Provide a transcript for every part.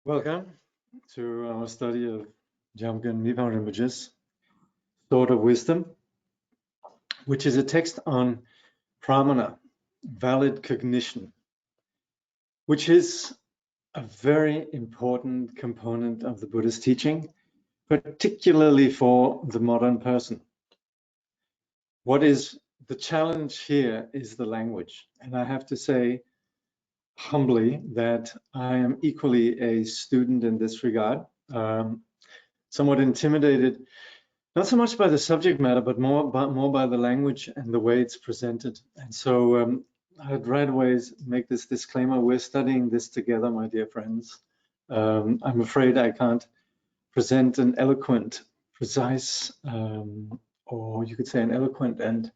Welcome to our study of Jakob Mipham Rinpoche's Sword of Wisdom, which is a text on pramana, valid cognition, which is a very important component of the Buddhist teaching, particularly for the modern person. What is the challenge here is the language. And I have to say humbly that I am equally a student in this regard, somewhat intimidated, not so much by the subject matter, but more by the language and the way it's presented. And so I'd right away make this disclaimer: we're studying this together, my dear friends. I'm afraid I can't present an eloquent, precise, or you could say an eloquent and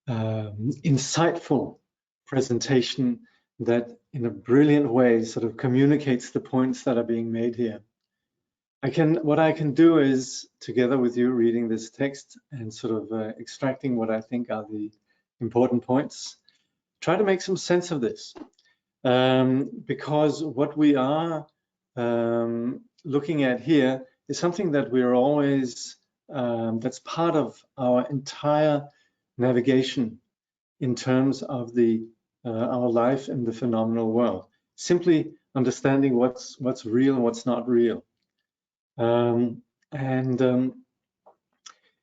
insightful presentation that in a brilliant way sort of communicates the points that are being made here. What I can do is, together with you reading this text and sort of extracting what I think are the important points, try to make some sense of this. Because what we are looking at here is something that we're always, that's part of our entire navigation in terms of our life in the phenomenal world. Simply understanding what's real and what's not real.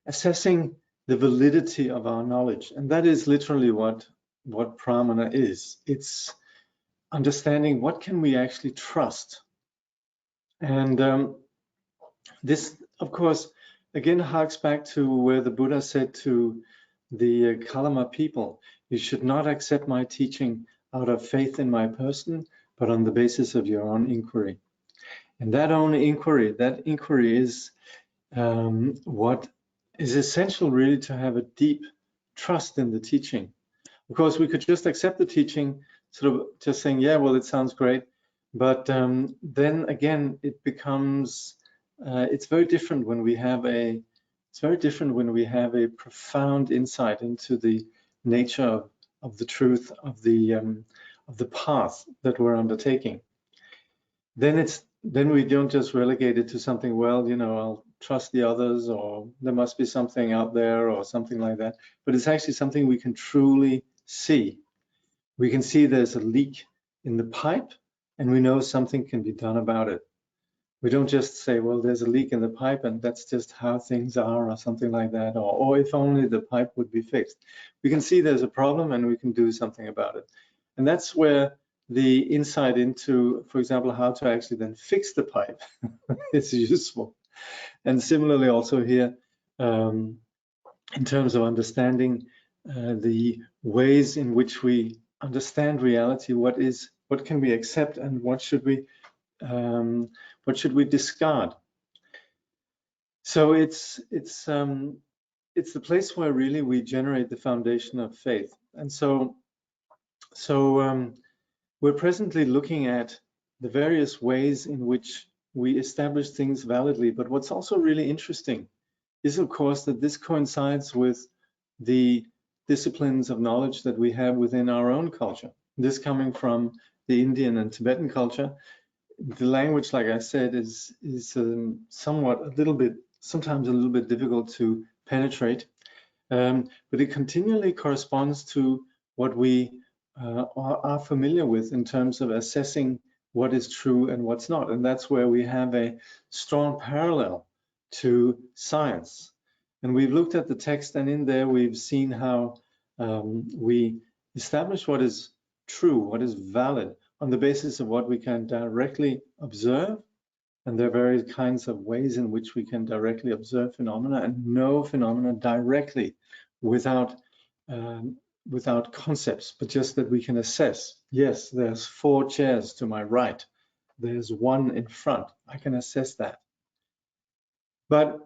Assessing the validity of our knowledge. And that is literally what pramana is. It's understanding what can we actually trust. And this, of course, again harks back to where the Buddha said to the Kalama people, you should not accept my teaching out of faith in my person, but on the basis of your own inquiry. And that inquiry is what is essential really to have a deep trust in the teaching. Of course, we could just accept the teaching, sort of just saying, yeah, well, it sounds great. But then again, it becomes, it's very different when we have a profound insight into the nature of the truth of the path that we're undertaking. Then we don't just relegate it to something, well, you know, I'll trust the others, or there must be something out there or something like that. But it's actually something we can truly see. We can see there's a leak in the pipe and we know something can be done about it. We don't just say, well, there's a leak in the pipe and that's just how things are or something like that, or if only the pipe would be fixed. We can see there's a problem and we can do something about it. And that's where the insight into, for example, how to actually then fix the pipe is useful. And similarly also here, in terms of understanding the ways in which we understand reality, what can we accept and what should we discard? So it's the place where really we generate the foundation of faith. And so we're presently looking at the various ways in which we establish things validly. But what's also really interesting is, of course, that this coincides with the disciplines of knowledge that we have within our own culture. This coming from the Indian and Tibetan culture. The language, like I said, is sometimes a little bit difficult to penetrate, but it continually corresponds to what we are familiar with in terms of assessing what is true and what's not. And that's where we have a strong parallel to science. And we've looked at the text, and in there we've seen how we establish what is true, what is valid, on the basis of what we can directly observe. And there are various kinds of ways in which we can directly observe phenomena and know phenomena directly without concepts, but just that we can assess. Yes, there's 4 chairs to my right. There's 1 in front. I can assess that. But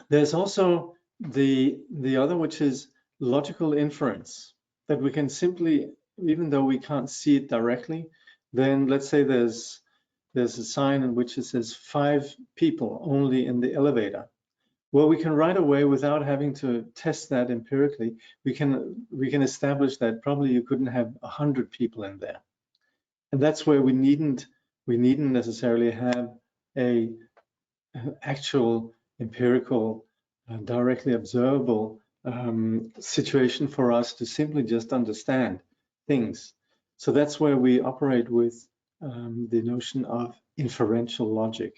there's also the other, which is logical inference, that we can simply, even though we can't see it directly, then let's say there's a sign in which it says 5 people only in the elevator. Well, we can right away, without having to test that empirically, we can establish that probably you couldn't have 100 people in there. And that's where we needn't We needn't necessarily have an actual empirical, directly observable situation for us to simply just understand things. So that's where we operate with the notion of inferential logic.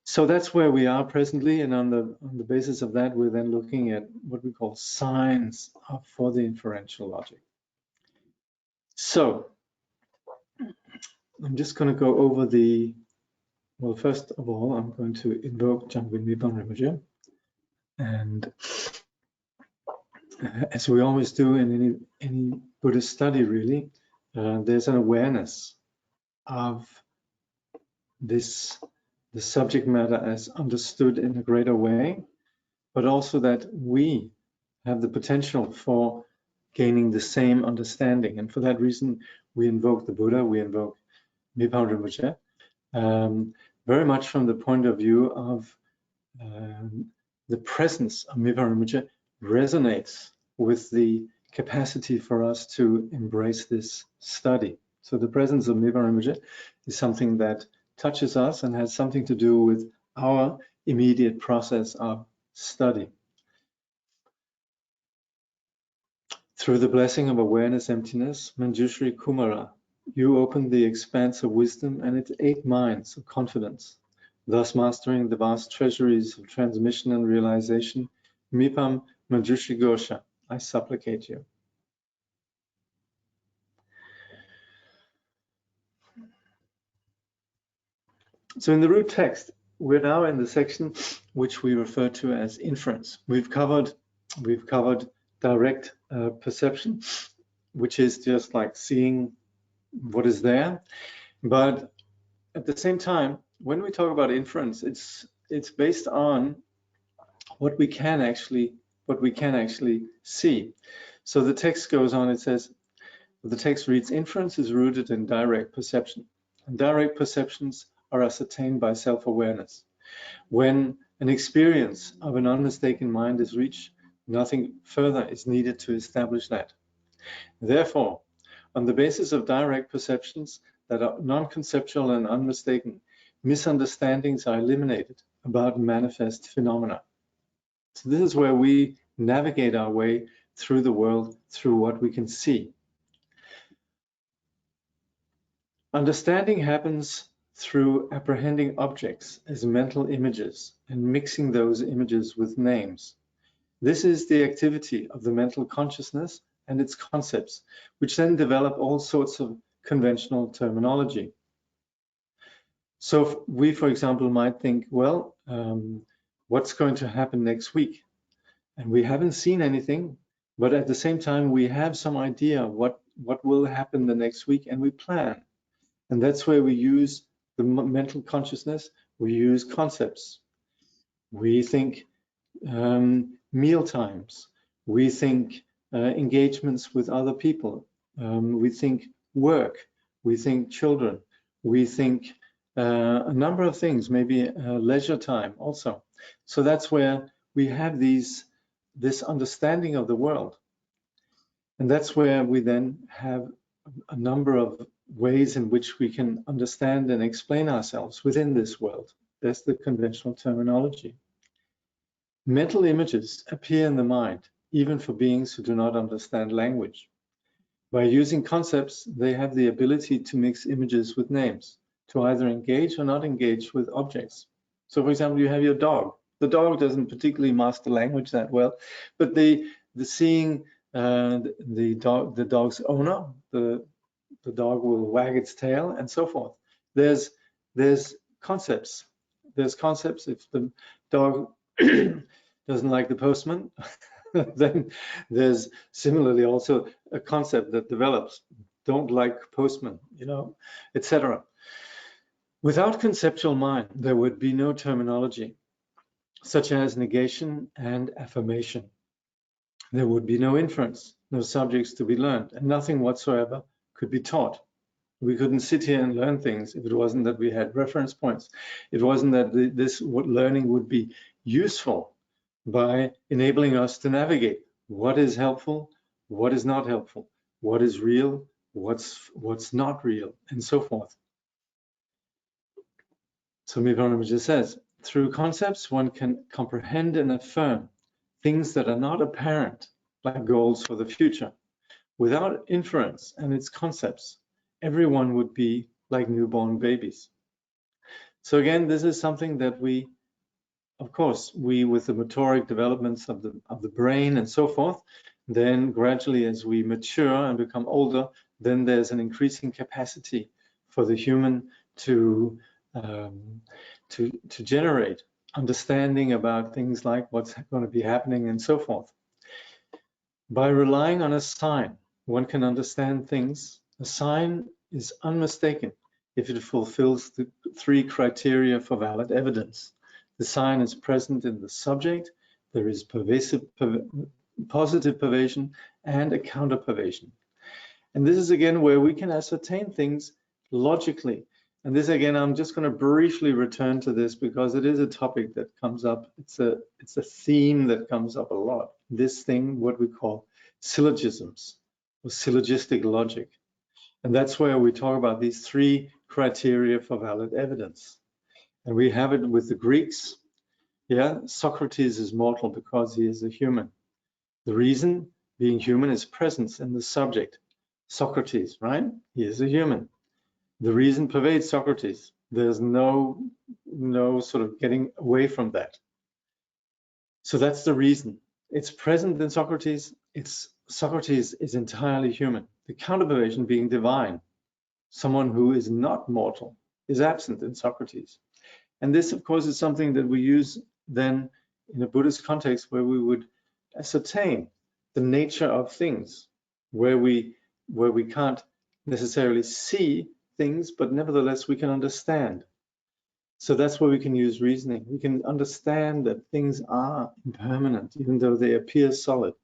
So that's where we are presently, and on the basis of that, we're then looking at what we call signs for the inferential logic. So I'm just going to go over the, well, first of all, I'm going to invoke Jakob Mipham Rinpoche, and as we always do in any Buddhist study, really, there's an awareness of this, the subject matter as understood in a greater way, but also that we have the potential for gaining the same understanding. And for that reason, we invoke the Buddha, we invoke Mipham Rinpoche, very much from the point of view of the presence of Mipham Rinpoche resonates with the capacity for us to embrace this study. So the presence of Mipham Rinpoche is something that touches us and has something to do with our immediate process of study. Through the blessing of awareness emptiness, Manjushri Kumara, you open the expanse of wisdom and its 8 minds of confidence, thus mastering the vast treasuries of transmission and realization. Mipham Manjushri Gosha, I supplicate you. So in the root text, we're now in the section which we refer to as inference. We've covered direct perception, which is just like seeing what is there. But at the same time, when we talk about inference, it's based on what we can actually see. So the text goes on, it says, the text reads, inference is rooted in direct perception. And direct perceptions are ascertained by self-awareness. When an experience of an unmistaken mind is reached, nothing further is needed to establish that. Therefore, on the basis of direct perceptions that are non-conceptual and unmistaken, misunderstandings are eliminated about manifest phenomena. So this is where we navigate our way through the world, through what we can see. Understanding happens through apprehending objects as mental images and mixing those images with names. This is the activity of the mental consciousness and its concepts, which then develop all sorts of conventional terminology. So we, for example, might think, well, what's going to happen next week? And we haven't seen anything, but at the same time, we have some idea of what will happen the next week, and we plan. And that's where we use the mental consciousness, we use concepts. We think meal times, we think engagements with other people, we think work, we think children, we think a number of things, maybe leisure time also. So that's where we have this understanding of the world. And that's where we then have a number of ways in which we can understand and explain ourselves within this world. That's the conventional terminology. Mental images appear in the mind, even for beings who do not understand language. By using concepts, they have the ability to mix images with names, to either engage or not engage with objects. So for example, you have your dog. The dog doesn't particularly master language that well, but the seeing the dog's owner, the dog will wag its tail and so forth. There's concepts. There's concepts. If the dog doesn't like the postman, then there's similarly also a concept that develops. Don't like postman, etc. Without conceptual mind, there would be no terminology, such as negation and affirmation. There would be no inference, no subjects to be learned, and nothing whatsoever could be taught. We couldn't sit here and learn things if it wasn't that we had reference points. It wasn't that this learning would be useful by enabling us to navigate what is helpful, what is not helpful, what is real, what's not real, and so forth. So Mipham Rinpoche says, through concepts, one can comprehend and affirm things that are not apparent, like goals for the future. Without inference and its concepts, everyone would be like newborn babies. So again, this is something that we, of course, with the motoric developments of the brain and so forth, then gradually as we mature and become older, then there's an increasing capacity for the human to generate understanding about things like what's going to be happening and so forth. By relying on a sign, one can understand things. A sign is unmistaken if it fulfills the 3 criteria for valid evidence. The sign is present in the subject, there is positive pervasion and a counter pervasion. And this is again where we can ascertain things logically. And this again, I'm just going to briefly return to this because it is a topic that comes up. It's a theme that comes up a lot. This thing, what we call syllogisms or syllogistic logic. And that's where we talk about these 3 criteria for valid evidence. And we have it with the Greeks. Yeah, Socrates is mortal because he is a human. The reason being human is presence in the subject. Socrates, right? He is a human. The reason pervades Socrates. There's no sort of getting away from that. So that's the reason. It's present in Socrates. Socrates is entirely human. The counter-pervasion being divine, someone who is not mortal, is absent in Socrates. And this, of course, is something that we use then in a Buddhist context where we would ascertain the nature of things, where we can't necessarily see things, but nevertheless we can understand. So that's where we can use reasoning. We can understand that things are impermanent, even though they appear solid.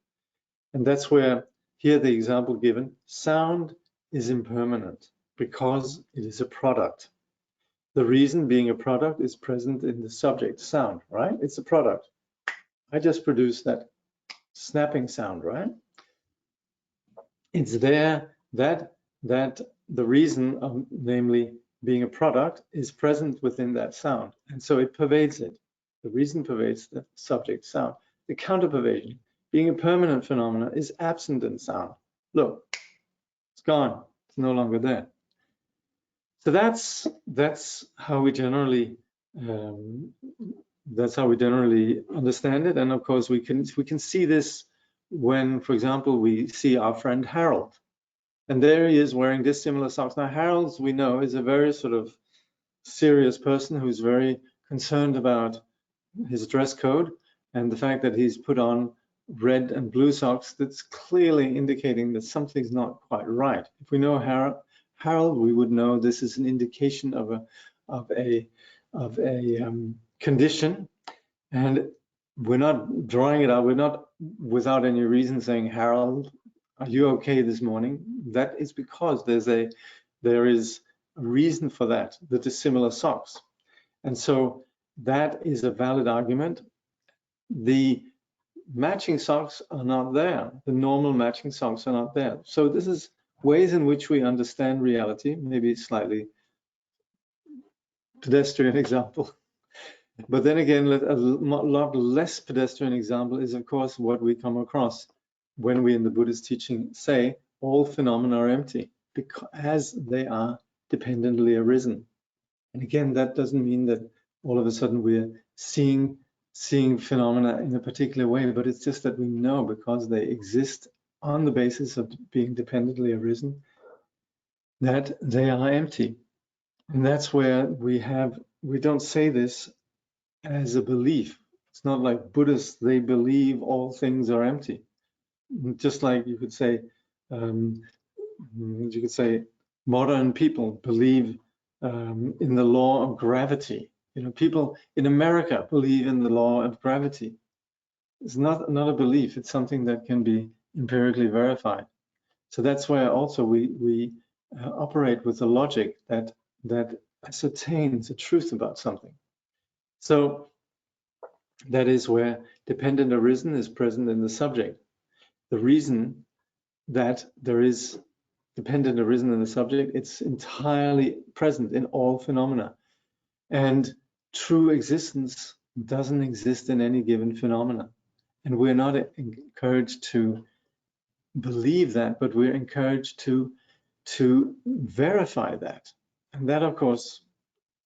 And that's where, here the example given, sound is impermanent because it is a product. The reason being a product is present in the subject, sound, right? It's a product. I just produced that snapping sound, right? It's there that the reason of, namely being a product, is present within that sound. And so it pervades it. The reason pervades the subject sound. The counter-pervasion, being a permanent phenomenon, is absent in sound. Look, it's gone. It's no longer there. So that's how we generally understand it. And of course, we can see this when, for example, we see our friend Harold. And there he is wearing dissimilar socks. Now, Harold, we know, is a very sort of serious person who's very concerned about his dress code and the fact that he's put on red and blue socks. That's clearly indicating that something's not quite right. If we know Harold, we would know this is an indication of a condition, and we're not drawing it out. We're not without any reason saying, Harold, are you okay this morning? That is because there is a reason for that, the dissimilar socks. And so that is a valid argument. The matching socks are not there. The normal matching socks are not there. So this is ways in which we understand reality, maybe slightly pedestrian example. But then again, a lot less pedestrian example is, of course, what we come across when we in the Buddhist teaching say all phenomena are empty, because they are dependently arisen. And again, that doesn't mean that all of a sudden we're seeing phenomena in a particular way, but it's just that we know because they exist on the basis of being dependently arisen, that they are empty. And that's where we don't say this as a belief. It's not like Buddhists, they believe all things are empty. Just like you could say modern people believe in the law of gravity. You know, people in America believe in the law of gravity. It's not a belief, it's something that can be empirically verified. So that's where also we operate with the logic that ascertains the truth about something. So that is where dependent arisen is present in the subject. The reason that there is dependent arisen in the subject, it's entirely present in all phenomena. And true existence doesn't exist in any given phenomena. And we're not encouraged to believe that, but we're encouraged to verify that. And that, of course,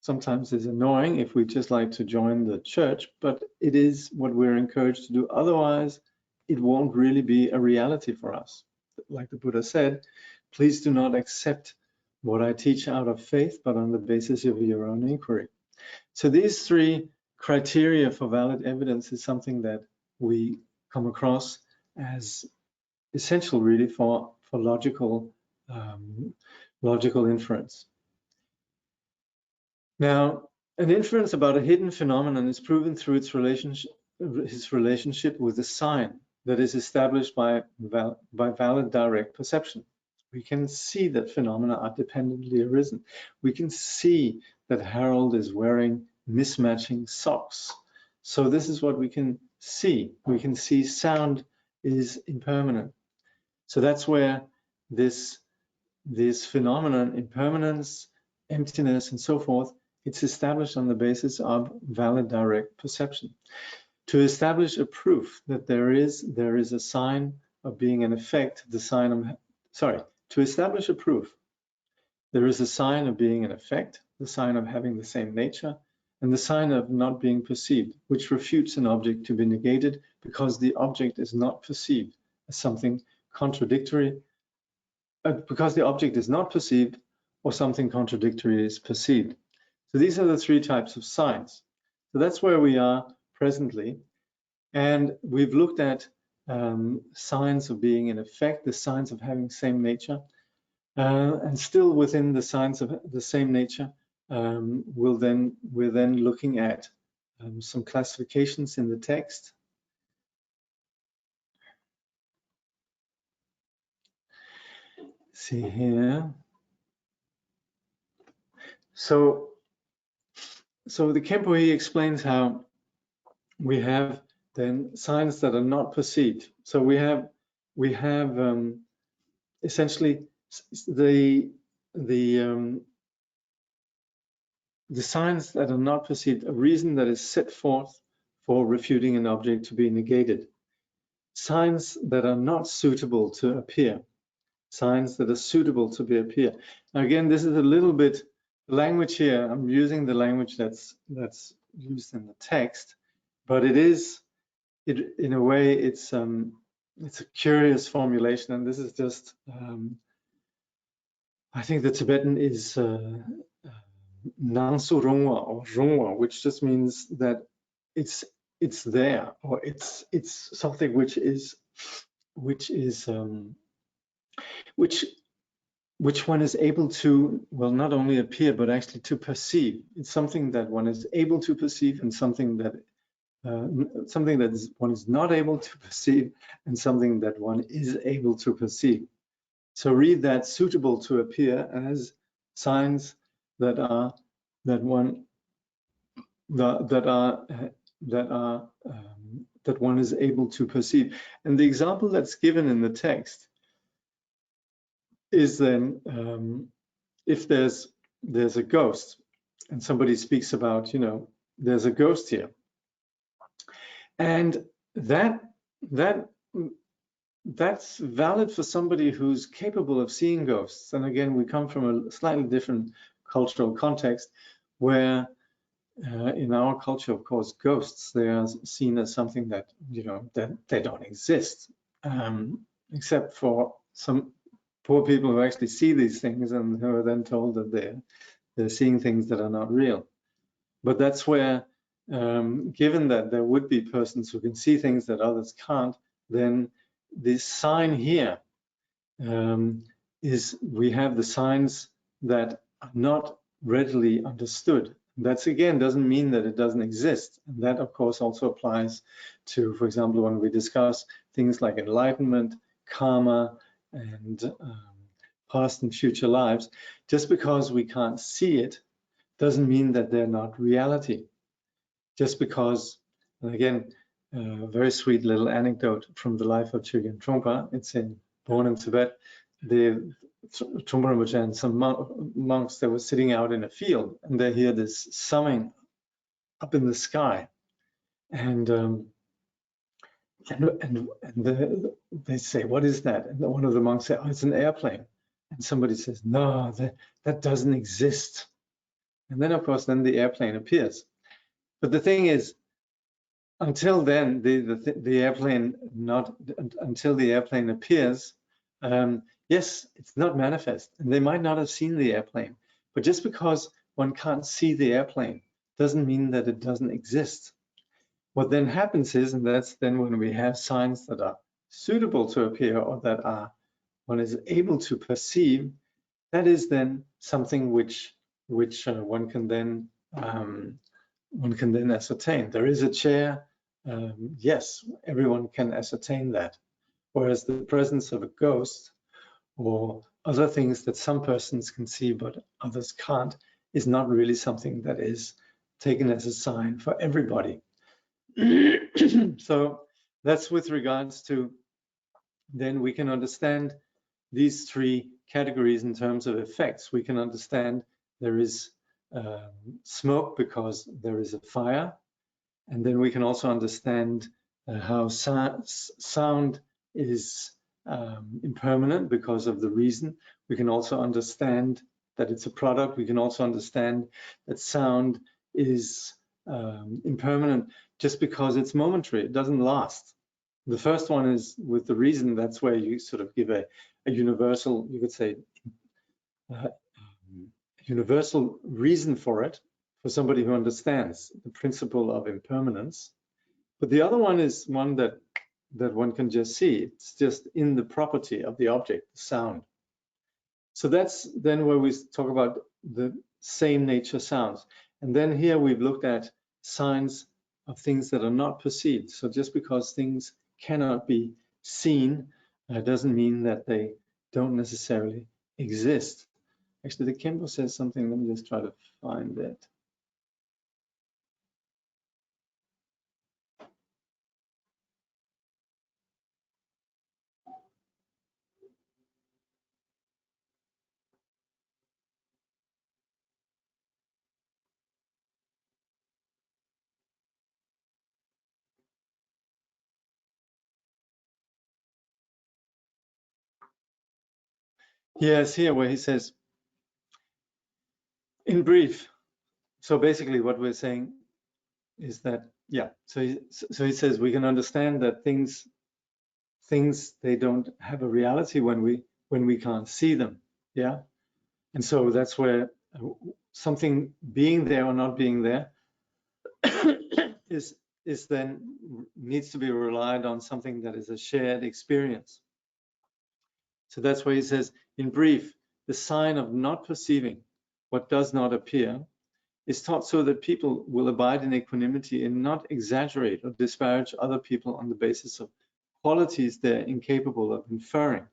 sometimes is annoying if we just like to join the church, but it is what we're encouraged to do. Otherwise, it won't really be a reality for us. Like the Buddha said, please do not accept what I teach out of faith, but on the basis of your own inquiry. So these three criteria for valid evidence is something that we come across as essential, really, for logical inference. Now, an inference about a hidden phenomenon is proven through its relationship with a sign that is established by valid direct perception. We can see that phenomena are dependently arisen. We can see that Harold is wearing mismatching socks. So this is what we can see. We can see sound is impermanent. So that's where this phenomenon, impermanence, emptiness, and so forth, it's established on the basis of valid direct perception. To establish a proof that there is a sign of being an effect, to establish a proof, there is a sign of being an effect, the sign of having the same nature, and the sign of not being perceived, which refutes an object to be negated because the object is not perceived as something contradictory, because the object is not perceived or something contradictory is perceived. So these are the three types of signs. So that's where we are presently. And we've looked at signs of being in effect, the signs of having same nature. And still within the signs of the same nature, we're then looking at some classifications in the text. See here. So the Khenpo, he explains how we have then signs that are not perceived. So we have essentially the signs that are not perceived, a reason that is set forth for refuting an object to be negated. Signs that are not suitable to appear. Signs that are suitable to appear. Now again, this is a little bit language here. I'm using the language that's used in the text, but in a way it's a curious formulation, and this is just I think the Tibetan is Nansu Rongwa or Rongwa, which just means that it's there, or it's something which one is able to, well, not only appear but actually to perceive. It's something that one is able to perceive, and something that one is not able to perceive, and something that one is able to perceive. So read that suitable to appear as signs that one is able to perceive. And the example that's given in the text is then if there's a ghost, and somebody speaks about, there's a ghost here, and that's valid for somebody who's capable of seeing ghosts. And again, we come from a slightly different cultural context, where in our culture, of course, ghosts, they are seen as something that, that they don't exist, except for some poor people who actually see these things and who are then told that they're seeing things that are not real. But that's where, given that there would be persons who can see things that others can't, then this sign here is, we have the signs that are not readily understood. That's, again, doesn't mean that it doesn't exist. And that, of course, also applies to, for example, when we discuss things like enlightenment, karma, and past and future lives. Just because we can't see it doesn't mean that they're not reality. Just because, and again, a very sweet little anecdote from the life of Chögyam Trungpa. It's born in Tibet. The Trungpa Rinpoche and some monks that were sitting out in a field, and they hear this summing up in the sky, and they say, "What is that?" And one of the monks said, "Oh, it's an airplane." And somebody says, "No, that doesn't exist." And then, of course, then the airplane appears. But the thing is, until then, the airplane until the airplane appears, yes, it's not manifest, and they might not have seen the airplane. But just because one can't see the airplane doesn't mean that it doesn't exist. What then happens is, and that's then when we have signs that are suitable to appear or that one is able to perceive, that is then something which one can then ascertain. There is a chair. Yes, everyone can ascertain that. Whereas the presence of a ghost or other things that some persons can see but others can't is not really something that is taken as a sign for everybody. So that's with regards to, then we can understand these three categories in terms of effects. We can understand there is smoke because there is a fire, and then we can also understand how sound is impermanent because of the reason. We can also understand that it's a product. We can also understand that sound is impermanent just because it's momentary. It doesn't last. The first one is with the reason. That's where you sort of give a universal, you could say, universal reason for it, for somebody who understands the principle of impermanence. But the other one is one that one can just see. It's just in the property of the object, the sound. So that's then where we talk about the same nature sounds. And then here we've looked at signs of things that are not perceived. So just because things cannot be seen doesn't mean that they don't necessarily exist. Actually, the Kempo says something. Let me just try to find it. Yes, here where he says, in brief. So basically what we're saying is that, yeah, so he says we can understand that things they don't have a reality when we can't see them. Yeah. And so that's where something being there or not being there is then needs to be relied on something that is a shared experience. So that's why he says, in brief, the sign of not perceiving what does not appear is taught so that people will abide in equanimity and not exaggerate or disparage other people on the basis of qualities they're incapable of inferring.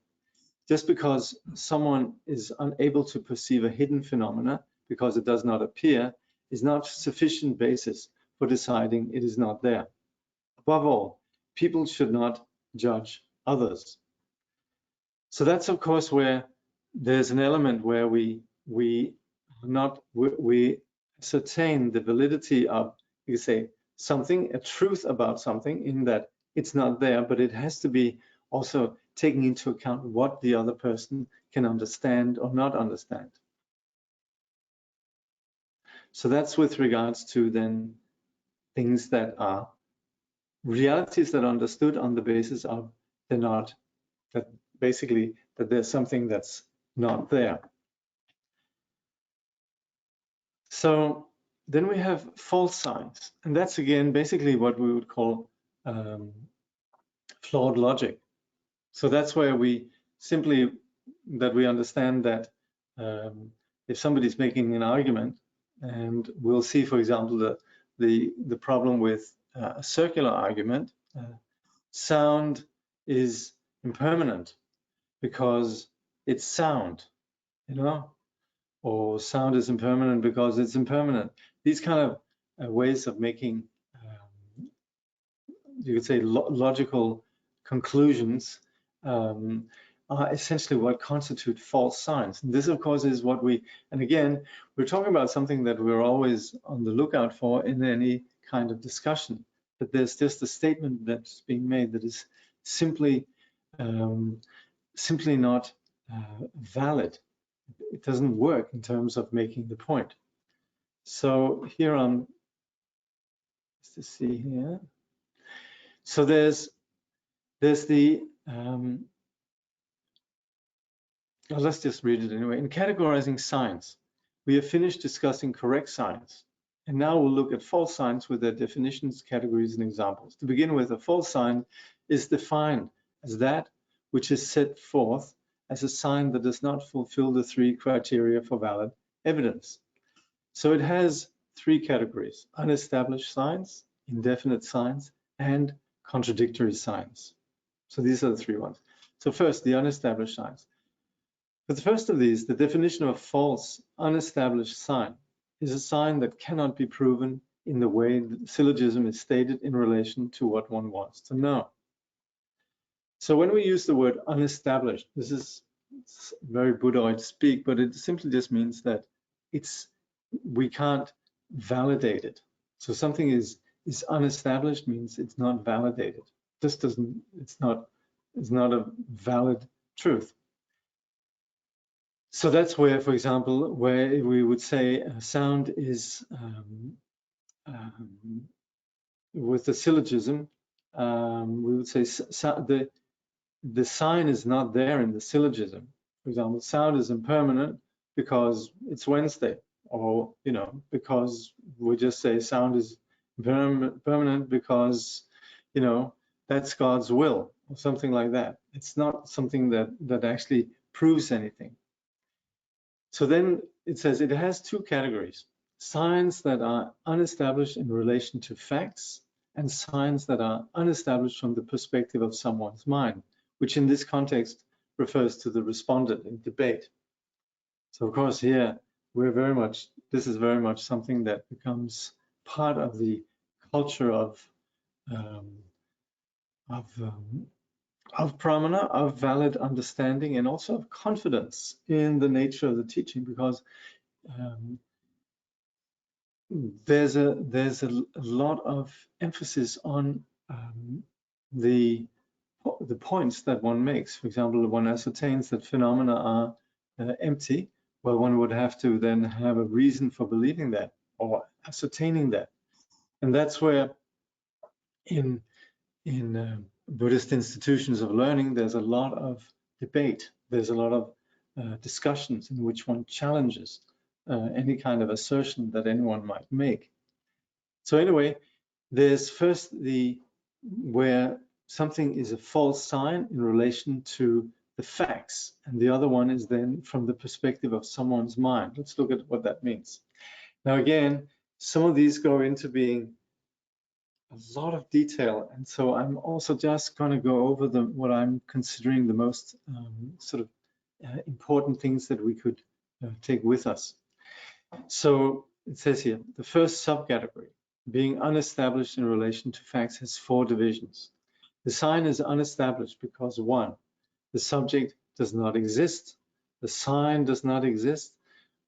Just because someone is unable to perceive a hidden phenomena because it does not appear is not sufficient basis for deciding it is not there. Above all, people should not judge others. So that's of course where there's an element where we ascertain the validity of, you could say, something, a truth about something, in that it's not there, but it has to be also taking into account what the other person can understand or not understand. So that's with regards to then things that are realities that are understood on the basis of they're not, that basically that there's something that's not there. So then we have false signs, and that's again basically what we would call flawed logic. So that's where we simply we understand that if somebody's making an argument, and we'll see, for example, the problem with a circular argument, sound is impermanent because it's sound, you know, or sound is impermanent because it's impermanent. These kind of ways of making, you could say, logical conclusions are essentially what constitute false signs. And this, of course, is what and again, we're talking about something that we're always on the lookout for in any kind of discussion, that there's just a statement that's being made that is simply not valid. It doesn't work in terms of making the point. So here let's see here. So there's the well, let's just read it anyway. In categorizing signs, we have finished discussing correct signs, and now we'll look at false signs with their definitions, categories, and examples. To begin with, a false sign is defined as that which is set forth as a sign that does not fulfill the 3 criteria for valid evidence. So it has 3 categories: unestablished signs, indefinite signs, and contradictory signs. So these are the 3 ones. So first, the unestablished signs. For the first of these, the definition of a false, unestablished sign is a sign that cannot be proven in the way the syllogism is stated in relation to what one wants to know. So when we use the word unestablished, this is very Buddhist speak, but it simply just means that we can't validate it. So something is unestablished means it's not validated. This it's not a valid truth. So that's where, for example, where we would say sound is with the syllogism, we would say the sign is not there in the syllogism. For example, sound is impermanent because it's Wednesday, or because we just say sound is permanent because that's God's will, or something like that. It's not something that actually proves anything. So then it says it has 2 categories: signs that are unestablished in relation to facts, and signs that are unestablished from the perspective of someone's mind, which in this context refers to the respondent in debate. So of course here this is very much something that becomes part of the culture of pramana, of valid understanding, and also of confidence in the nature of the teaching, because there's a lot of emphasis on the points that one makes. For example, one ascertains that phenomena are empty. Well, one would have to then have a reason for believing that or ascertaining that, and that's where in Buddhist institutions of learning, there's a lot of debate. There's a lot of discussions in which one challenges any kind of assertion that anyone might make. So anyway, there's first where something is a false sign in relation to the facts, and the other one is then from the perspective of someone's mind. Let's look at what that means. Now again, some of these go into being a lot of detail, and so I'm also just going to go over what I'm considering the most important things that we could take with us. So it says here, the first subcategory, being unestablished in relation to facts, has 4 divisions. The sign is unestablished because 1, the subject does not exist. The sign does not exist.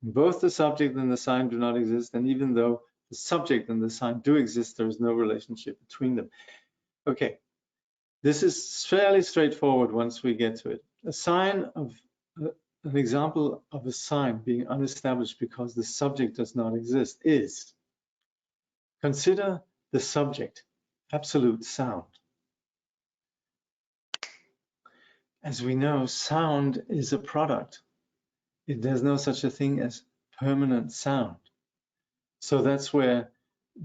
Both the subject and the sign do not exist, and even though the subject and the sign do exist, there is no relationship between them. Okay, this is fairly straightforward once we get to it. An example of a sign being unestablished because the subject does not exist is, consider the subject, absolute sound. As we know, sound is a product. There's no such a thing as permanent sound. So that's where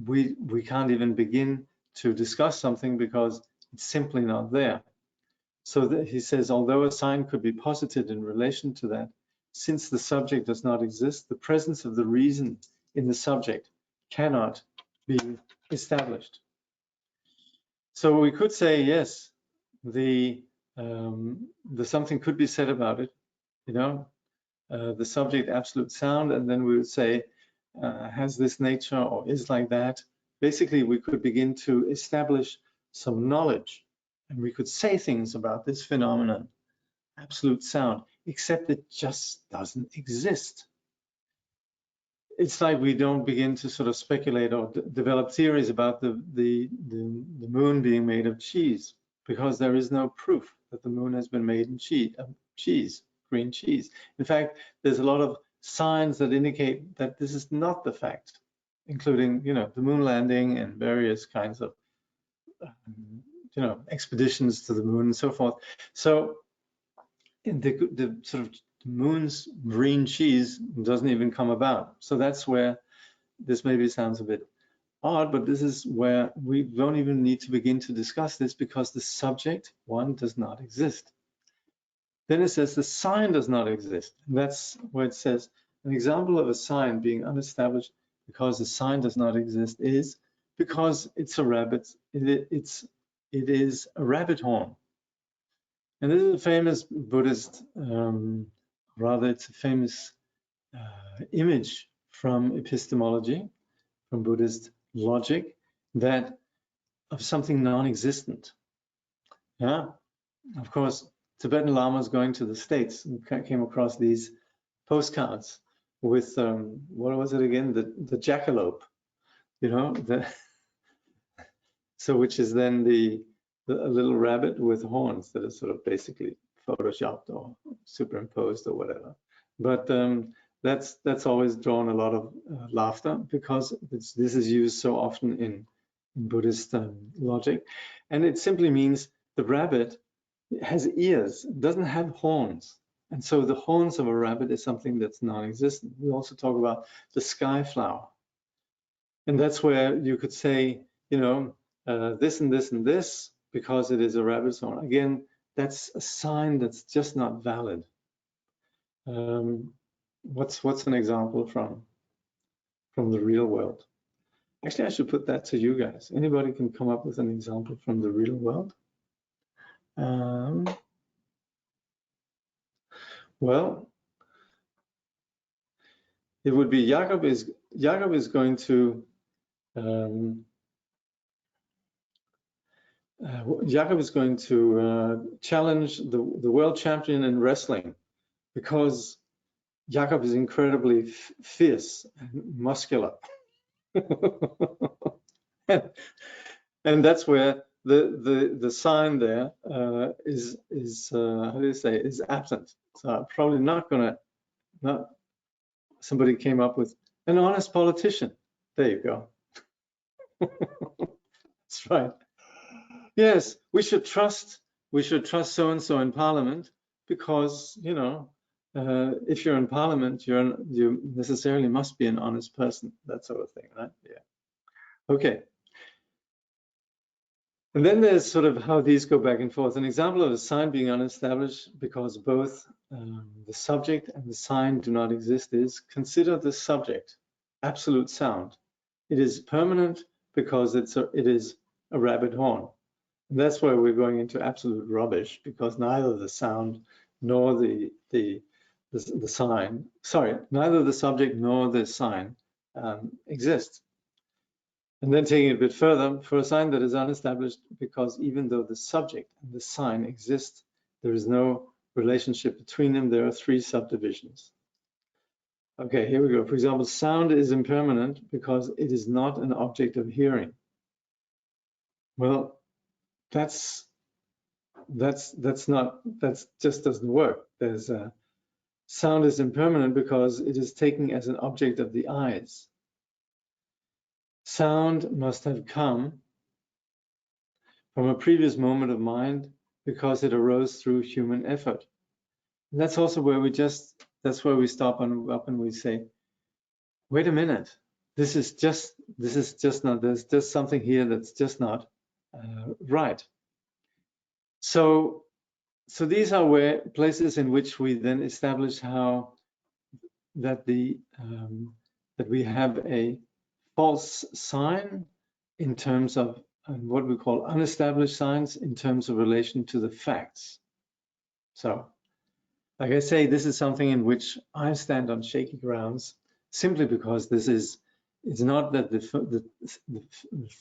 we can't even begin to discuss something because it's simply not there. So he says, although a sign could be posited in relation to that, since the subject does not exist, the presence of the reason in the subject cannot be established. So we could say, yes, the something could be said about it, the subject absolute sound, and then we would say, has this nature or is like that. Basically, we could begin to establish some knowledge, and we could say things about this phenomenon absolute sound, except it just doesn't exist. It's like we don't begin to sort of speculate or develop theories about the moon being made of cheese, because there is no proof that the moon has been made in cheese, green cheese. In fact, there's a lot of signs that indicate that this is not the fact, including, you know, the moon landing and various kinds of, you know, expeditions to the moon and so forth. So the sort of moon's green cheese doesn't even come about. So that's where this maybe sounds a bit odd, but this is where we don't even need to begin to discuss this, because the subject, one, does not exist. Then it says the sign does not exist. And that's where it says an example of a sign being unestablished because the sign does not exist is because it's a rabbit. It is a rabbit horn. And this is a famous Buddhist, rather it's a famous image from epistemology, from Buddhist logic, that of something non-existent. Yeah, of course, Tibetan Lamas going to the States came across these postcards with, what was it again? The jackalope, you know, so which is then a little rabbit with horns that is sort of basically photoshopped or superimposed or whatever. But that's always drawn a lot of laughter, because this is used so often in Buddhist logic. And it simply means the rabbit has ears, doesn't have horns. And so the horns of a rabbit is something that's non-existent. We also talk about the sky flower. And that's where you could say, you know, this and this and this, because it is a rabbit's horn. Again, that's a sign that's just not valid. What's an example from the real world? Actually, I should put that to you guys. Anybody can come up with an example from the real world? Well, it would be Jakob is going to challenge the world champion in wrestling, because Jakob is incredibly fierce and muscular. And that's where the sign there is how do you say, is absent. So I'm probably not somebody came up with an honest politician. There you go. That's right. Yes, we should trust so and so in Parliament, because, you know, if you're in Parliament, you necessarily must be an honest person, that sort of thing, right? Yeah. Okay. And then there's sort of how these go back and forth. An example of a sign being unestablished because both the subject and the sign do not exist is, consider the subject, absolute sound. It is permanent because it is a rabbit horn. And that's where we're going into absolute rubbish, because neither the sound nor the sign, sorry, neither the subject nor the sign exist. And then taking it a bit further, for a sign that is unestablished because even though the subject and the sign exist, there is no relationship between them. There are three subdivisions. Okay, here we go. For example, sound is impermanent because it is not an object of hearing. Well, that just doesn't work. There's sound is impermanent because it is taken as an object of the eyes. Sound must have come from a previous moment of mind because it arose through human effort. And that's also where that's where we stop up and we say, wait a minute, this is just not, there's just something here that's just not right. So these are places in which we then establish how that that we have a false sign in terms of what we call unestablished signs in terms of relation to the facts. So, like I say, this is something in which I stand on shaky grounds, simply because it's not that the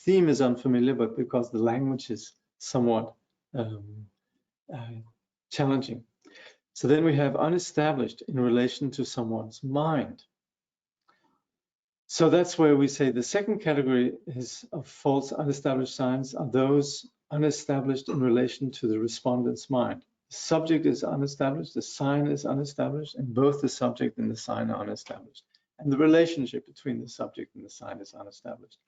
theme is unfamiliar, but because the language is somewhat challenging. So then we have unestablished in relation to someone's mind. So that's where we say the second category is of false unestablished signs are those unestablished in relation to the respondent's mind. The subject is unestablished, the sign is unestablished, and both the subject and the sign are unestablished. And the relationship between the subject and the sign is unestablished.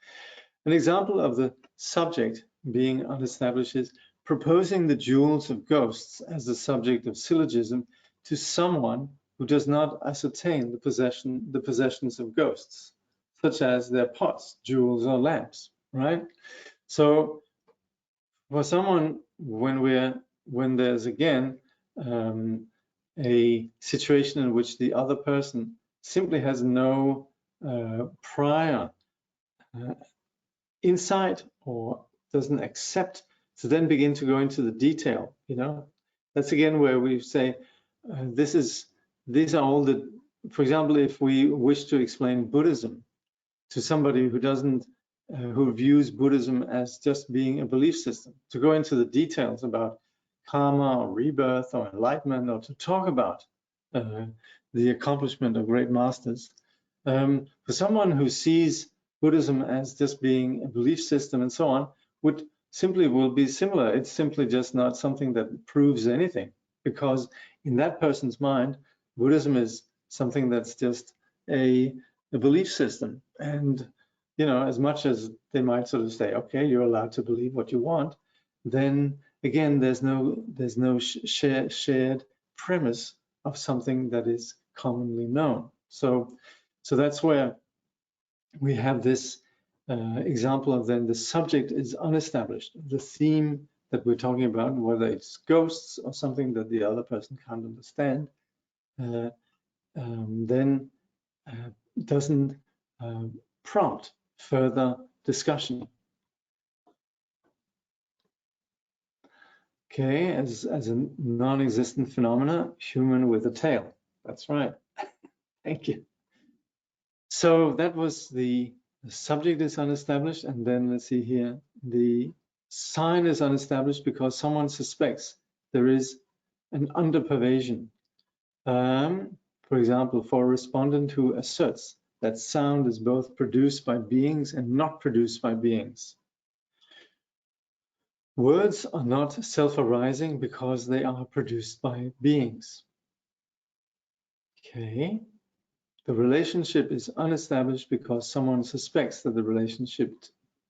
An example of the subject being unestablished is proposing the jewels of ghosts as the subject of syllogism to someone who does not ascertain the possessions of ghosts, such as their pots, jewels, or lamps, right? So for someone, when there's again a situation in which the other person simply has no prior insight or doesn't accept to then begin to go into the detail, that's again where we say these are all the, for example, if we wish to explain Buddhism to somebody who doesn't who views Buddhism as just being a belief system, to go into the details about karma or rebirth or enlightenment, or to talk about the accomplishment of great masters, for someone who sees Buddhism as just being a belief system and so on, will be similar. It's simply just not something that proves anything, because in that person's mind, Buddhism is something that's just a belief system. And as much as they might sort of say, okay, you're allowed to believe what you want, then again, there's no shared premise of something that is commonly known. So that's where we have this example of then the subject is unestablished. The theme that we're talking about, whether it's ghosts or something that the other person can't understand, then doesn't prompt further discussion. Okay, as a non-existent phenomena, human with a tail. That's right. Thank you. So that was the subject is unestablished, and then let's see here, the sign is unestablished because someone suspects there is an underpervasion. For example, for a respondent who asserts that sound is both produced by beings and not produced by beings. Words are not self-arising because they are produced by beings. Okay. The relationship is unestablished because someone suspects that the relationship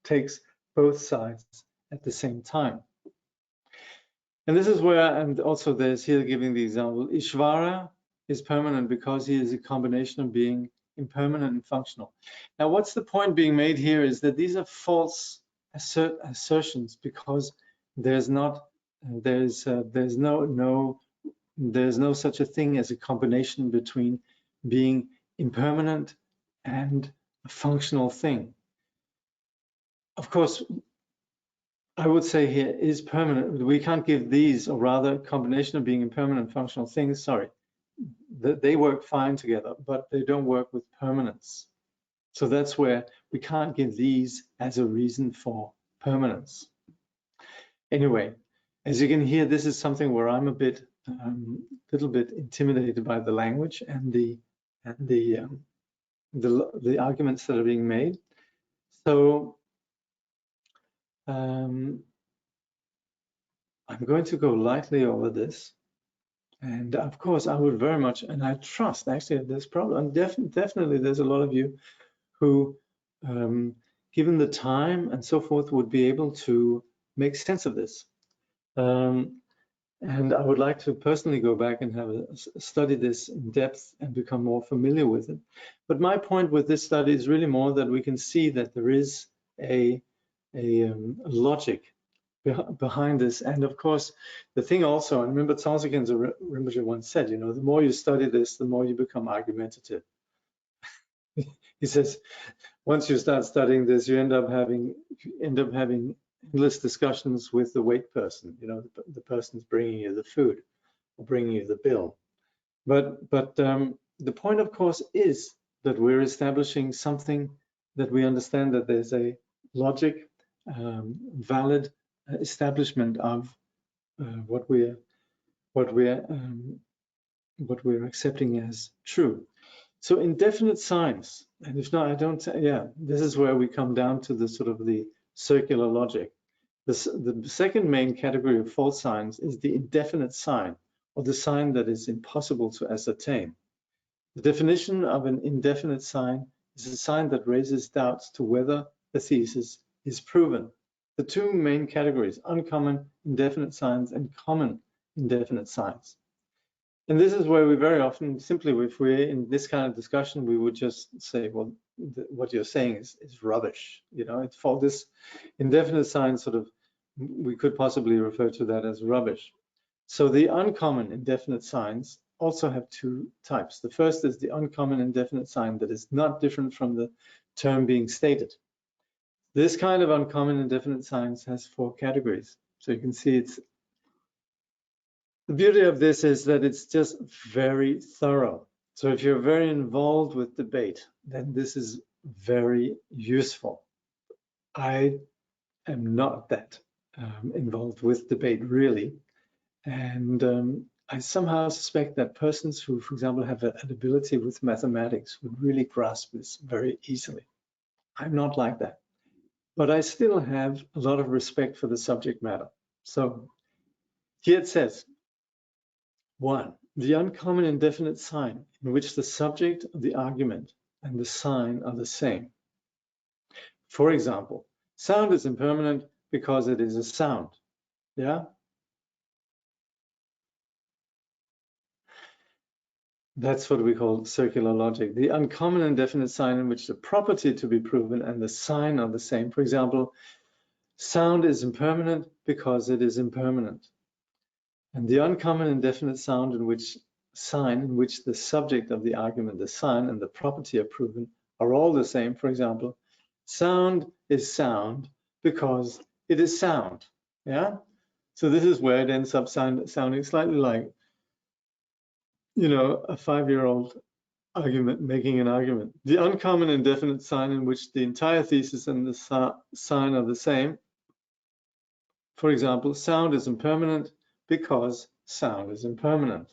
takes both sides at the same time. And this is where, and also there's here giving the example, Ishvara is permanent because he is a combination of being impermanent and functional. Now, what's the point being made here is that these are false assertions, because there's no such a thing as a combination between being impermanent and a functional thing. Of course, I would say here is permanent. We can't give these, or rather a combination of being impermanent and functional things, sorry. They work fine together, but they don't work with permanence. So that's where we can't give these as a reason for permanence. Anyway, as you can hear, this is something where I'm a little bit intimidated by the language and the arguments that are being made. So I'm going to go lightly over this. And of course, I would very much, and I trust actually this problem, definitely there's a lot of you who, given the time and so forth, would be able to make sense of this. And I would like to personally go back and have study this in depth and become more familiar with it. But my point with this study is really more that we can see that there is a logic behind this. And of course, the thing also, I remember Tenzin Rinpoche once said, the more you study this, the more you become argumentative. He says, once you start studying this, you end up having endless discussions with the wait person, the person's bringing you the food or bringing you the bill. But the point, of course, is that we're establishing something that we understand that there's a logic, valid establishment of what we're what we're accepting as true. So indefinite signs, and if not, I don't, yeah, this is where we come down to the sort of the circular logic. The second main category of false signs is the indefinite sign, or the sign that is impossible to ascertain. The definition of an indefinite sign is a sign that raises doubts to whether the thesis is proven. The two main categories, uncommon indefinite signs and common indefinite signs. And this is where we very often, simply if we're in this kind of discussion, we would just say, well, what you're saying is rubbish. You know, it's for this indefinite sign sort of, we could possibly refer to that as rubbish. So the uncommon indefinite signs also have two types. The first is the uncommon indefinite sign that is not different from the term being stated. This kind of uncommon indefinite signs has four categories. So you can see it's, the beauty of this is that it's just very thorough. So if you're very involved with debate, then this is very useful. I am not that involved with debate, really. And I somehow suspect that persons who, for example, have an ability with mathematics would really grasp this very easily. I'm not like that. But I still have a lot of respect for the subject matter. So here it says, 1. The uncommon indefinite sign in which the subject of the argument and the sign are the same. For example, sound is impermanent because it is a sound. Yeah? That's what we call circular logic. The uncommon indefinite sign in which the property to be proven and the sign are the same. For example, sound is impermanent because it is impermanent. And the uncommon indefinite sign in which the subject of the argument, the sign, and the property are proven are all the same. For example, sound is sound because it is sound. Yeah. So this is where it ends up sounding slightly like, you know, a 5-year-old argument, making an argument. The uncommon indefinite sign in which the entire thesis and the sign are the same. For example, sound is impermanent because sound is impermanent.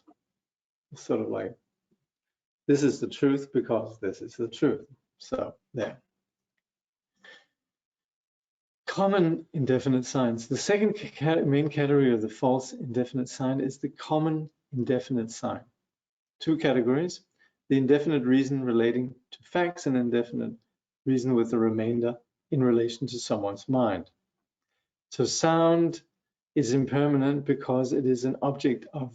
It's sort of like, this is the truth because this is the truth. So there. Common indefinite signs. The second main category of the false indefinite sign is the common indefinite sign. Two categories. The indefinite reason relating to facts and indefinite reason with the remainder in relation to someone's mind. So sound is impermanent because it is an object of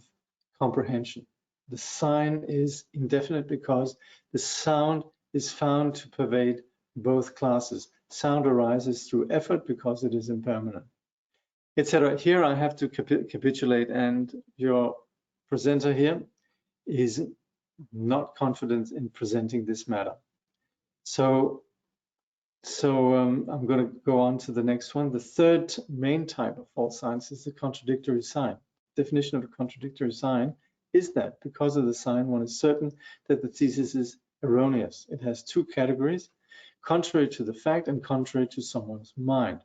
comprehension. The sign is indefinite because the sound is found to pervade both classes. Sound arises through effort because it is impermanent, etc. Here I have to capitulate, and your presenter here is not confident in presenting this matter. So I'm going to go on to the next one. The third main type of false signs is the contradictory sign. Definition of a contradictory sign is that because of the sign, one is certain that the thesis is erroneous. It has two categories, contrary to the fact and contrary to someone's mind.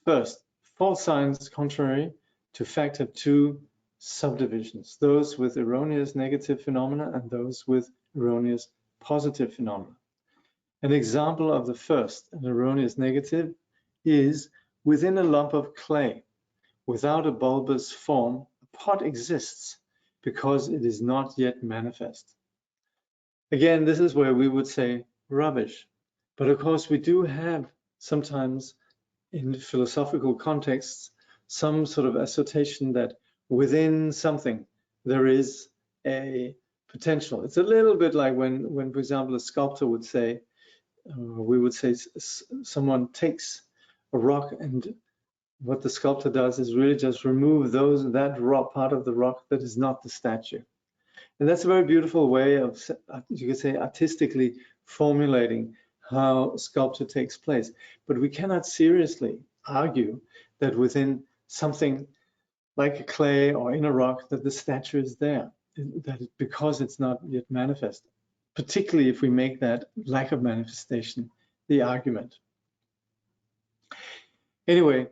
First, false signs contrary to fact have two subdivisions, those with erroneous negative phenomena and those with erroneous positive phenomena. An example of the first, an erroneous negative, is within a lump of clay, without a bulbous form, a pot exists because it is not yet manifest. Again, this is where we would say rubbish. But of course, we do have sometimes in philosophical contexts some sort of assertion that within something there is a potential. It's a little bit like when for example, a sculptor would say, we would say someone takes a rock, and what the sculptor does is really just remove that rock, part of the rock that is not the statue. And that's a very beautiful way of, you could say, artistically formulating how sculpture takes place. But we cannot seriously argue that within something like a clay or in a rock that the statue is there, because it's not yet manifest, particularly if we make that lack of manifestation the argument. Anyway,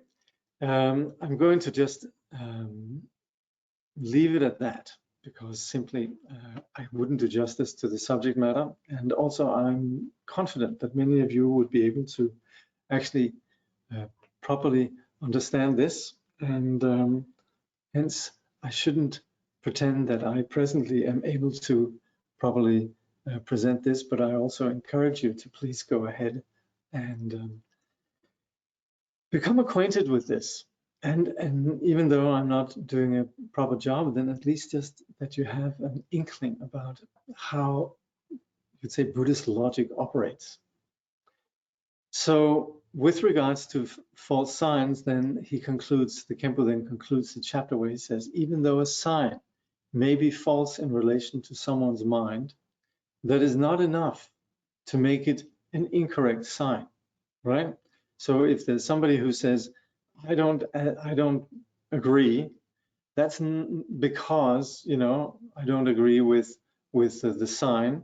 I'm going to just leave it at that, because simply I wouldn't do justice to the subject matter. And also I'm confident that many of you would be able to actually properly understand this. And hence, I shouldn't pretend that I presently am able to properly present this, but I also encourage you to please go ahead and become acquainted with this. And even though I'm not doing a proper job, then at least just that you have an inkling about how, you could say, Buddhist logic operates. So with regards to false signs, then he concludes, the Khenpo then concludes the chapter where he says, even though a sign may be false in relation to someone's mind, that is not enough to make it an incorrect sign, right? So if there's somebody who says, I don't agree, that's because, you know, I don't agree with the sign.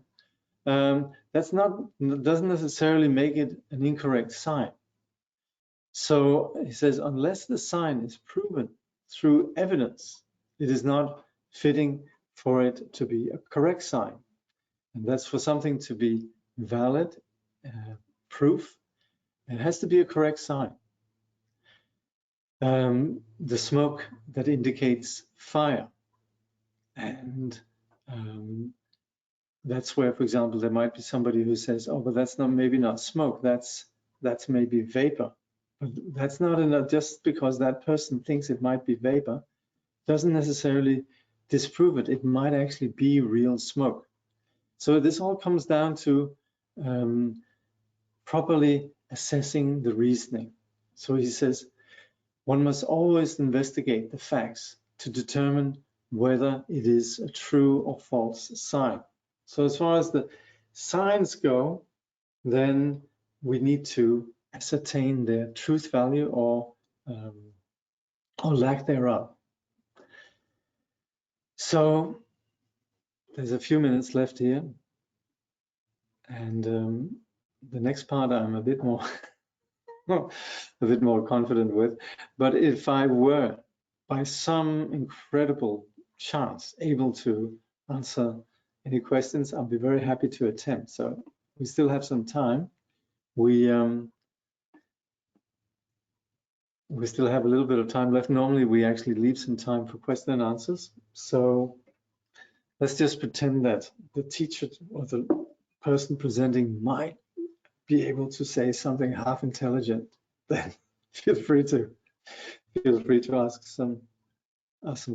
Doesn't necessarily make it an incorrect sign. So he says, unless the sign is proven through evidence, it is not fitting for it to be a correct sign. And that's for something to be valid proof. It has to be a correct sign. The smoke that indicates fire. And that's where, for example, there might be somebody who says, oh, but that's maybe not smoke, that's maybe vapor. But that's not enough. Just because that person thinks it might be vapor doesn't necessarily disprove it. It might actually be real smoke. So this all comes down to properly assessing the reasoning. So he says, one must always investigate the facts to determine whether it is a true or false sign. So as far as the signs go, then we need to ascertain their truth value or lack thereof. So there's a few minutes left here, and the next part I'm a bit more confident with. But if I were, by some incredible chance, able to answer any questions, I'll be very happy to attempt. So we still have some time. We still have a little bit of time left. Normally, we actually leave some time for question and answers. So let's just pretend that the teacher or the person presenting might be able to say something half intelligent. Then feel free to ask some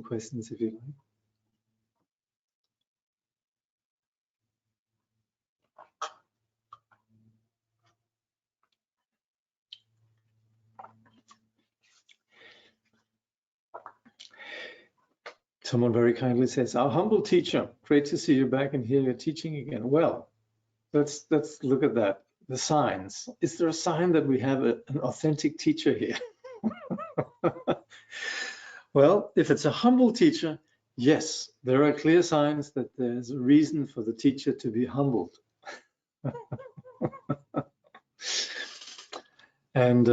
questions if you like. Someone very kindly says, our humble teacher, great to see you back and hear you teaching again. Well, let's look at that. The signs. Is there a sign that we have an authentic teacher here? Well, if it's a humble teacher, yes, there are clear signs that there's a reason for the teacher to be humbled. And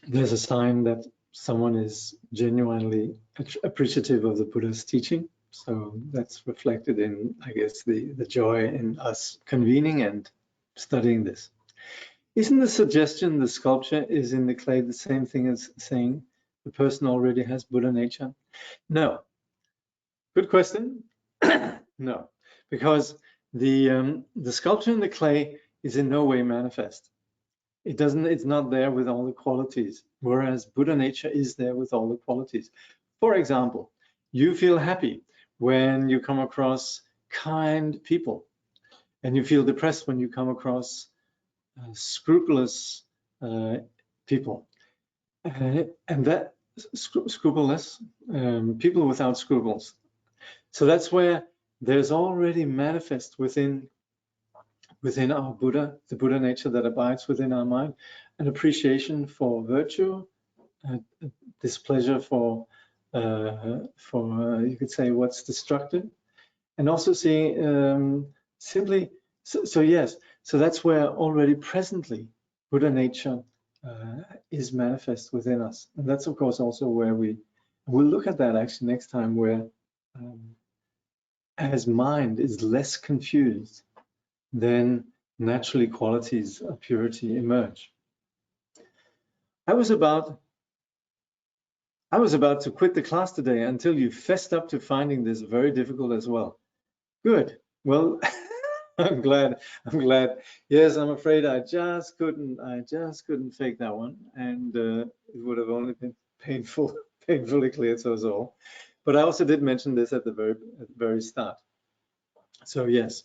there's a sign that someone is genuinely appreciative of the Buddha's teaching. So that's reflected in, I guess, the joy in us convening and studying this. Isn't the suggestion the sculpture is in the clay the same thing as saying the person already has Buddha nature? No. Good question. No, because the sculpture in the clay is in no way manifest. It's not there with all the qualities, whereas Buddha nature is there with all the qualities. For example, you feel happy when you come across kind people, and you feel depressed when you come across scrupulous people, and that scrupulous people without scruples. So that's where there's already manifest within our Buddha, the Buddha nature that abides within our mind, an appreciation for virtue, displeasure for you could say what's destructive, and also seeing simply. So yes, so that's where already presently Buddha nature is manifest within us, and that's of course also where we'll look at that actually next time, where as mind is less confused, then naturally qualities of purity emerge. I was about to quit the class today until you fessed up to finding this very difficult as well. Good. Well, I'm glad. Yes, I'm afraid I just couldn't fake that one, and it would have only been painfully clear to us all. But I also did mention this at the very start. So yes,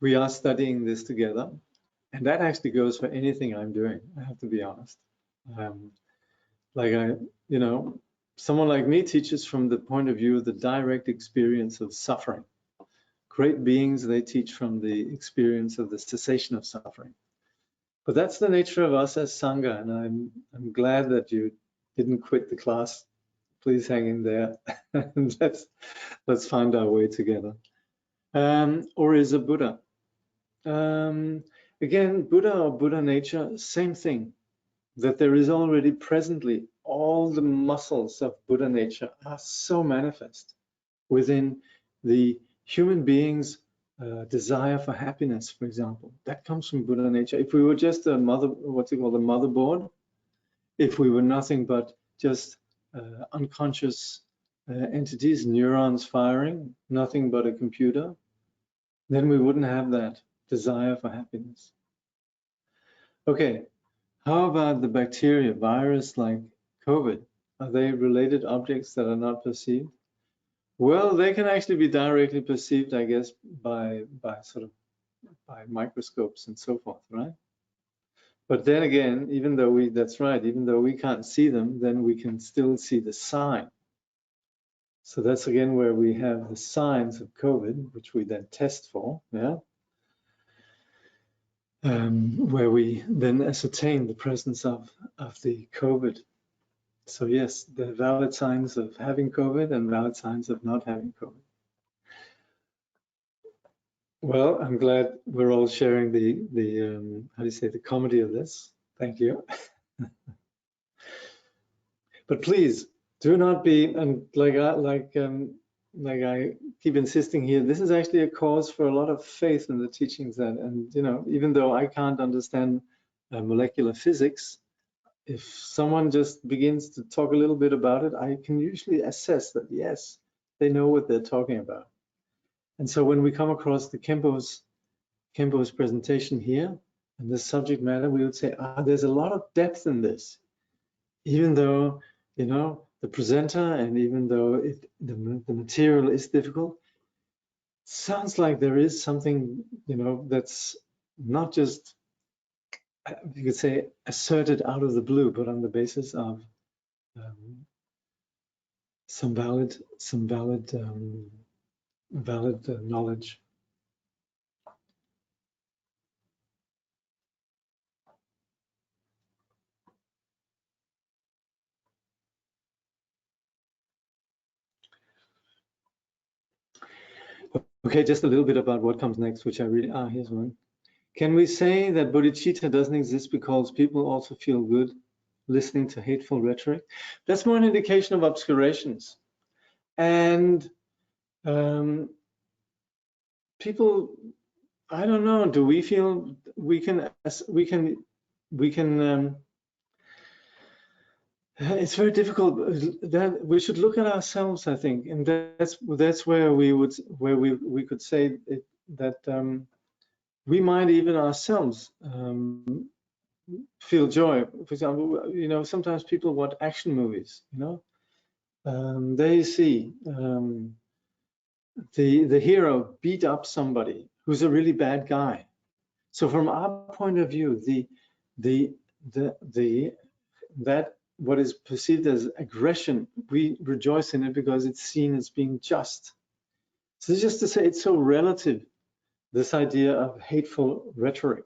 we are studying this together, and that actually goes for anything I'm doing. I have to be honest. Someone like me teaches from the point of view of the direct experience of suffering. Great beings, they teach from the experience of the cessation of suffering. But that's the nature of us as Sangha, and I'm glad that you didn't quit the class. Please hang in there, and let's find our way together. Or is a Buddha? Again, Buddha or Buddha nature, same thing. That there is already presently all the muscles of Buddha nature are so manifest within the human being's desire for happiness, for example. That comes from Buddha nature. If we were just a motherboard, if we were nothing but just unconscious entities, neurons firing, nothing but a computer, then we wouldn't have that desire for happiness. Okay, how about the bacteria, virus like COVID? Are they related objects that are not perceived? Well, they can actually be directly perceived, I guess, by microscopes and so forth, right? But then again, even though we can't see them, then we can still see the sign. So that's again where we have the signs of COVID, which we then test for, yeah? Where we then ascertain the presence of the COVID. So yes, there are valid signs of having COVID and valid signs of not having COVID. Well, I'm glad we're all sharing the how do you say, the comedy of this. Thank you. But please do not be, and like I keep insisting here, this is actually a cause for a lot of faith in the teachings. And you know, even though I can't understand molecular physics, if someone just begins to talk a little bit about it, I can usually assess that yes, they know what they're talking about. And so when we come across the Khenpo's presentation here and the subject matter, we would say, there's a lot of depth in this, even though, you know, the presenter, and even though the material is difficult, sounds like there is something, you know, that's not just, you could say, asserted out of the blue, but on the basis of some valid knowledge. Okay, just a little bit about what comes next, which I really, here's one. Can we say that bodhicitta doesn't exist because people also feel good listening to hateful rhetoric? That's more an indication of obscurations. And people, I don't know, do we feel we can it's very difficult. That we should look at ourselves, I think, and that's where we could say that we might even ourselves feel joy. For example, you know, sometimes people watch action movies. You know, they see the hero beat up somebody who's a really bad guy. So from our point of view, that what is perceived as aggression, we rejoice in it because it's seen as being just. So just to say, it's so relative, this idea of hateful rhetoric.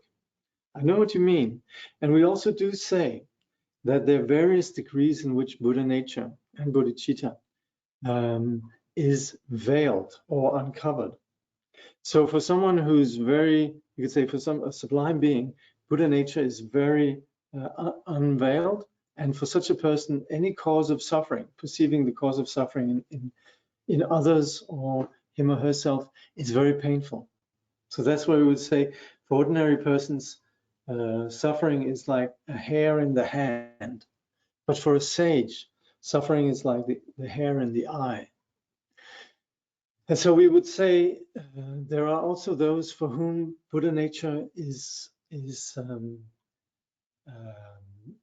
I know what you mean. And we also do say that there are various degrees in which Buddha nature and bodhicitta is veiled or uncovered. So for someone who's very, you could say for a sublime being, Buddha nature is very unveiled. And for such a person, any cause of suffering, perceiving the cause of suffering in in others or him or herself is very painful. So that's why we would say for ordinary persons, suffering is like a hair in the hand. But for a sage, suffering is like the hair in the eye. And so we would say there are also those for whom Buddha nature is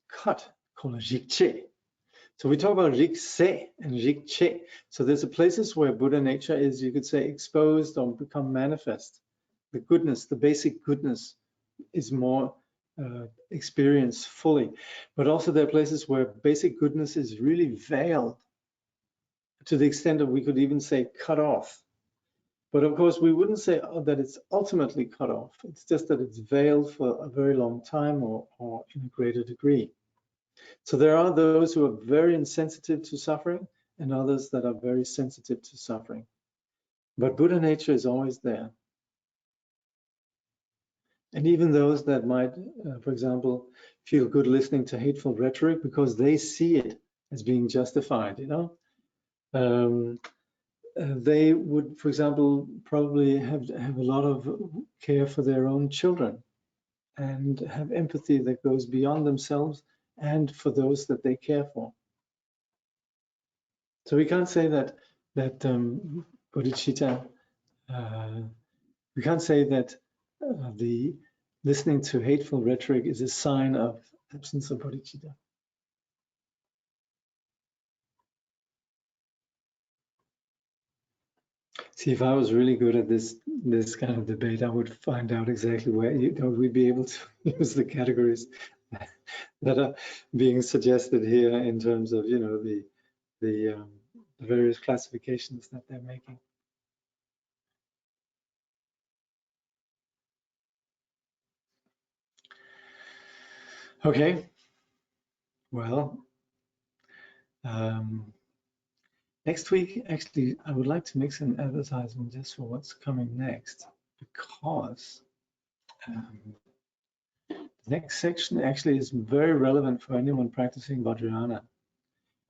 cut, called a jikche. So we talk about jikse and jikche. So there's the places where Buddha nature is, you could say, exposed or become manifest. The goodness, the basic goodness is more experienced fully. But also there are places where basic goodness is really veiled to the extent that we could even say cut off. But of course, we wouldn't say that it's ultimately cut off. It's just that it's veiled for a very long time or in a greater degree. So there are those who are very insensitive to suffering and others that are very sensitive to suffering. But Buddha nature is always there. And even those that might, for example, feel good listening to hateful rhetoric because they see it as being justified, you know. They would, for example, probably have a lot of care for their own children and have empathy that goes beyond themselves and for those that they care for. So we can't say that bodhicitta, we can't say that the listening to hateful rhetoric is a sign of absence of bodhicitta. See, if I was really good at this kind of debate, I would find out exactly where we'd be able to use the categories that are being suggested here in terms of, you know, the various classifications that they're making. Okay, well, next week, actually, I would like to make some advertisement just for what's coming next, because the next section actually is very relevant for anyone practicing Vajrayana,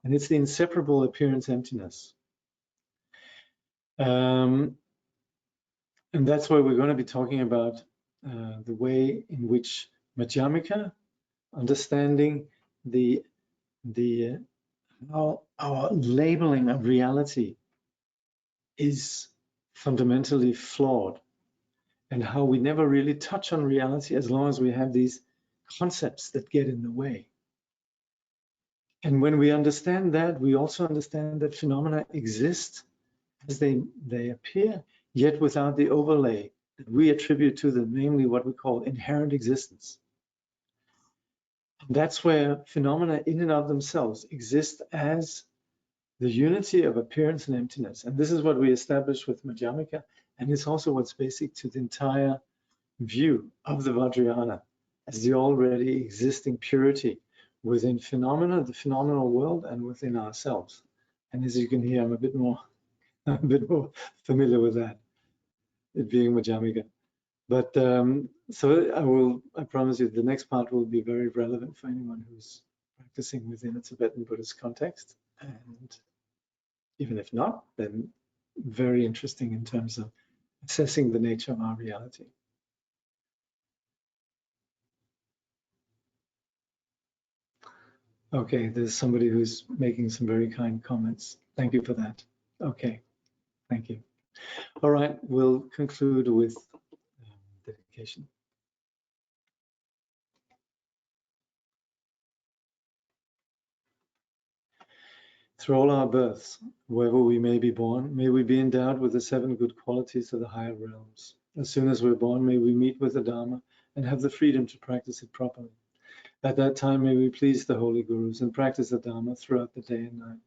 and it's the inseparable appearance emptiness. And that's why we're going to be talking about the way in which Madhyamika, understanding how our labeling of reality is fundamentally flawed, and how we never really touch on reality as long as we have these concepts that get in the way. And when we understand that, we also understand that phenomena exist as they appear, yet without the overlay that we attribute to them, namely what we call inherent existence. And that's where phenomena in and of themselves exist as the unity of appearance and emptiness. And this is what we established with Madhyamika, and it's also what's basic to the entire view of the Vajrayana as the already existing purity within phenomena, the phenomenal world, and within ourselves. And as you can hear, I'm a bit more familiar with that, it being Madhyamika. But so I promise you the next part will be very relevant for anyone who's practicing within a Tibetan Buddhist context. And even if not, then very interesting in terms of assessing the nature of our reality. Okay, there's somebody who's making some very kind comments. Thank you for that. Okay, thank you. All right, we'll conclude with dedication. Through all our births, wherever we may be born, may we be endowed with the 7 good qualities of the higher realms. As soon as we're born, may we meet with the Dharma and have the freedom to practice it properly. At that time, may we please the holy gurus and practice the Dharma throughout the day and night.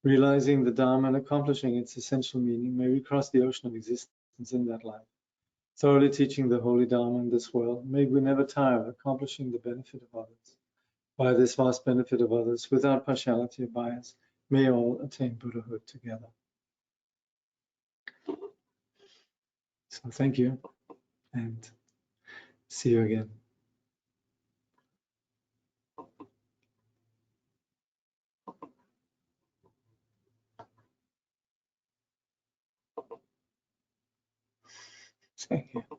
Realizing the Dharma and accomplishing its essential meaning, may we cross the ocean of existence in that life. Thoroughly teaching the holy Dharma in this world, may we never tire of accomplishing the benefit of others. By this vast benefit of others, without partiality or bias, may all attain Buddhahood together. So thank you, and see you again. Thank you.